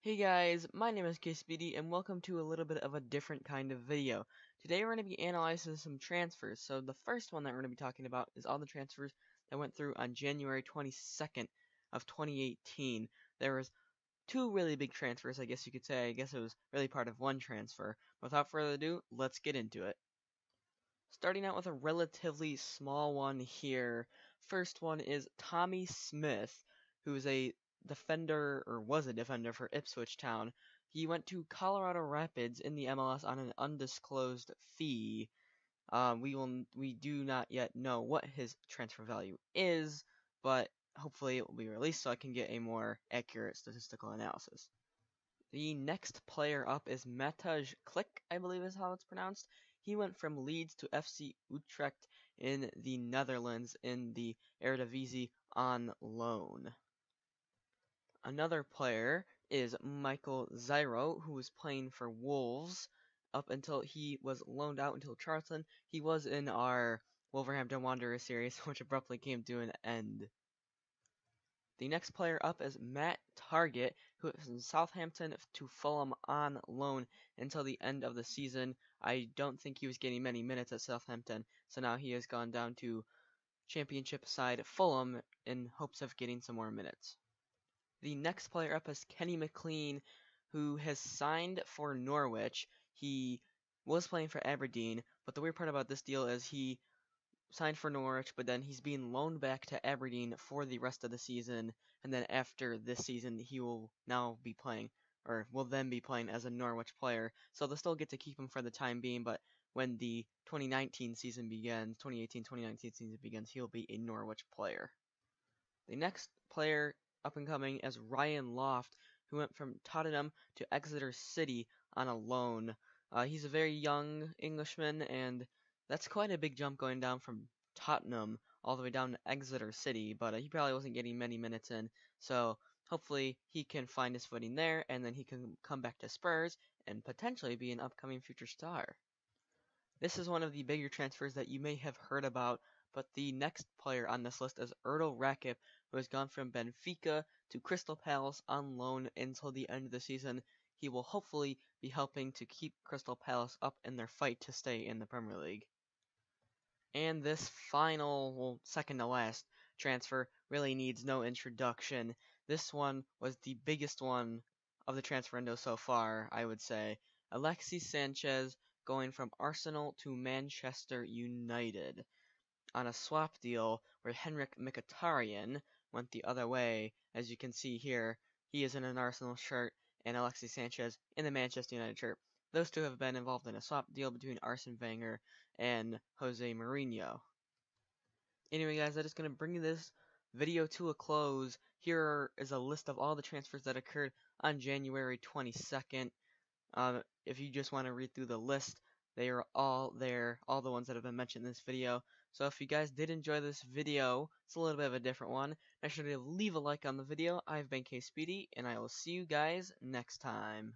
Hey guys, my name is KSpeedy and welcome to a little bit of a different kind of video. Today we're going to be analyzing some transfers. So the first one that we're going to be talking about is all the transfers that went through on January 22nd of 2018. There was two really big transfers, I guess you could say. I guess it was really part of one transfer. Without further ado, let's get into it. Starting out with a relatively small one here. First one is Tommy Smith, who is a defender, or was a defender for Ipswich Town. He went to Colorado Rapids in the MLS on an undisclosed fee. We do not yet know what his transfer value is, but hopefully it will be released so I can get a more accurate statistical analysis. The next player up is Matej Klik, I believe is how it's pronounced. He went from Leeds to FC Utrecht in the Netherlands in the Eredivisie on loan. Another player is Michael Zyro, who was playing for Wolves up until he was loaned out until Charlton. He was in our Wolverhampton Wanderers series, which abruptly came to an end. The next player up is Matt Targett, who is from Southampton to Fulham on loan until the end of the season. I don't think he was getting many minutes at Southampton, so now he has gone down to Championship side Fulham in hopes of getting some more minutes. The next player up is Kenny McLean, who has signed for Norwich. He was playing for Aberdeen, but the weird part about this deal is he signed for Norwich, but then he's being loaned back to Aberdeen for the rest of the season, and then after this season, he will now be playing, or will then be playing as a Norwich player. So they'll still get to keep him for the time being, but when the 2019 season begins, 2018-2019 season begins, he'll be a Norwich player. The next player up and coming is Ryan Loft, who went from Tottenham to Exeter City on a loan. He's a very young Englishman, and that's quite a big jump going down from Tottenham all the way down to Exeter City, but he probably wasn't getting many minutes in, so hopefully he can find his footing there, and then he can come back to Spurs and potentially be an upcoming future star. This is one of the bigger transfers that you may have heard about, but the next player on this list is Erdal Rakip, who has gone from Benfica to Crystal Palace on loan until the end of the season. He will hopefully be helping to keep Crystal Palace up in their fight to stay in the Premier League. And this final, well, second to last transfer really needs no introduction. This one was the biggest one of the transfer window so far, I would say. Alexis Sanchez going from Arsenal to Manchester United on a swap deal where Henrik Mkhitaryan went the other way. As you can see here, he is in an Arsenal shirt and Alexis Sanchez in the Manchester United shirt. Those two have been involved in a swap deal between Arsene Wenger and Jose Mourinho. Anyway guys, that is going to bring this video to a close. Here is a list of all the transfers that occurred on January 22nd. If you just want to read through the list, they are all there, all the ones that have been mentioned in this video. So if you guys did enjoy this video, it's a little bit of a different one, make sure to leave a like on the video. I've been KSpeedy, and I will see you guys next time.